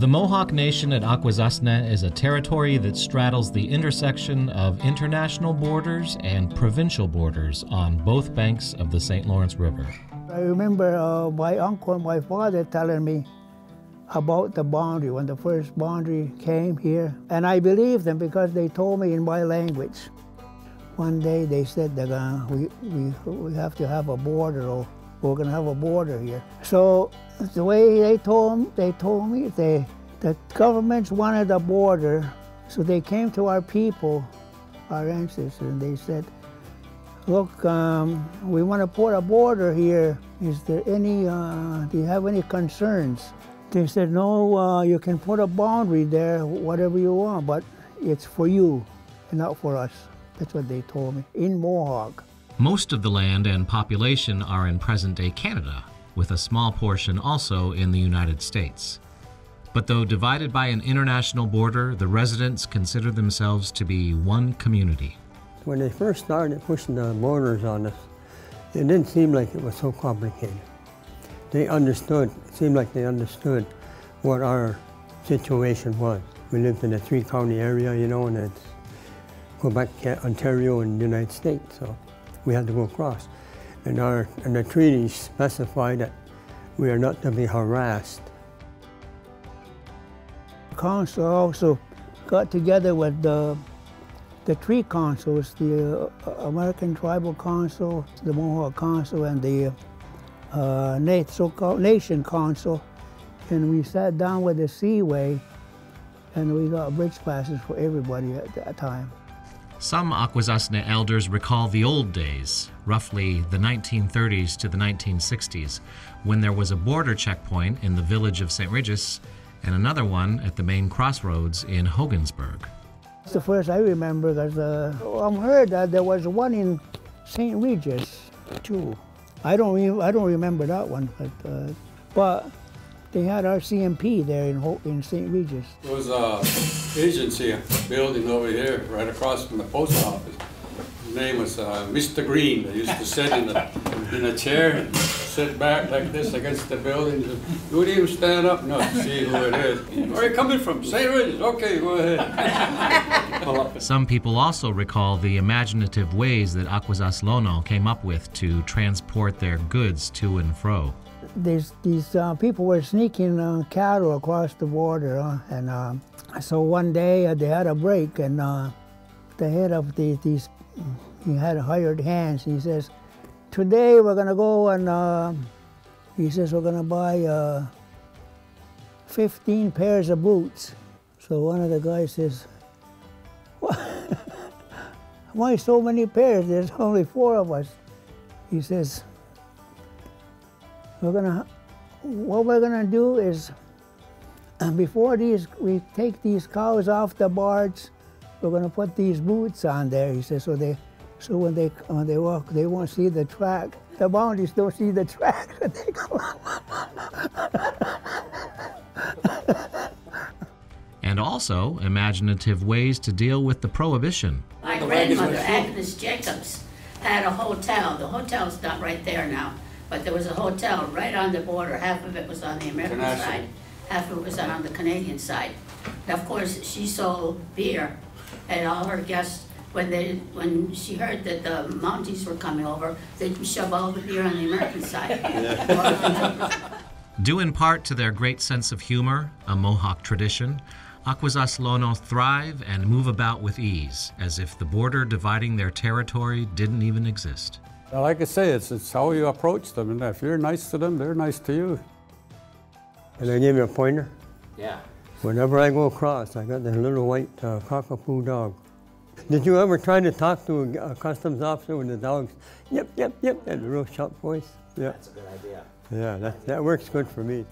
The Mohawk Nation at Akwesasne is a territory that straddles the intersection of international borders and provincial borders on both banks of the St. Lawrence River. I remember my uncle and my father telling me about the boundary when the first boundary came here. And I believed them because they told me in my language. One day they said that we have to have a border, or we're going to have a border here. So the way they told me the governments wanted a border, so they came to our people, our ancestors, and they said, look, we want to put a border here. Is there any, do you have any concerns? They said, no, you can put a boundary there, whatever you want, but it's for you and not for us. That's what they told me, in Mohawk. Most of the land and population are in present-day Canada, with a small portion also in the United States. But though divided by an international border, the residents consider themselves to be one community. When they first started pushing the borders on us, it didn't seem like it was so complicated. They understood, it seemed like they understood what our situation was. We lived in a three-county area, you know, and it's Quebec, Ontario, and the United States, so we had to go across. And the treaties specify that we are not to be harassed. The council also got together with the three councils, the American Tribal Council, the Mohawk Council, and the so-called Nation Council, and we sat down with the Seaway, and we got bridge passes for everybody at that time. Some Akwesasne elders recall the old days, roughly the 1930s to the 1960s, when there was a border checkpoint in the village of St. Regis and another one at the main crossroads in Hogansburg. It's the first I remember, because I heard that there was one in St. Regis too. I don't remember that one, but they had our CMP there in St. Regis. There was an agency building over here, right across from the post office. His name was Mr. Green. They used to sit in a chair and sit back like this against the building. You wouldn't even stand up no, to see who it is. Where are you coming from? St. Regis. Okay, go ahead. Some people also recall the imaginative ways that Akwesasronon came up with to transport their goods to and fro. These people were sneaking cattle across the border, and so one day they had a break, and the head of he had hired hands. He says, today we're going to go and, he says, we're going to buy 15 pairs of boots. So one of the guys says, why so many pairs? There's only 4 of us. He says, what we're gonna do is, before we take these cows off the barge, we're gonna put these boots on there. He says, so when they walk, they won't see the track. The boundaries don't see the track. They go. And also imaginative ways to deal with the prohibition. My grandmother, Agnes Jacobs, had a hotel. The hotel's not right there now, but there was a hotel right on the border. Half of it was on the American side, half of it was on the Canadian side. And of course, she sold beer, and all her guests, when she heard that the Mounties were coming over, they'd shove all the beer on the American side. Due in part to their great sense of humor, a Mohawk tradition, Akwesasronon thrive and move about with ease, as if the border dividing their territory didn't even exist. Like I say, it's how you approach them, and if you're nice to them, they're nice to you. Can I give you a pointer? Yeah. Whenever I go across, I got this little white cockapoo dog. Did you ever try to talk to a customs officer with the dog's yep, yep, yep, and a real sharp voice? Yeah. That's a good idea. Yeah, that works good for me.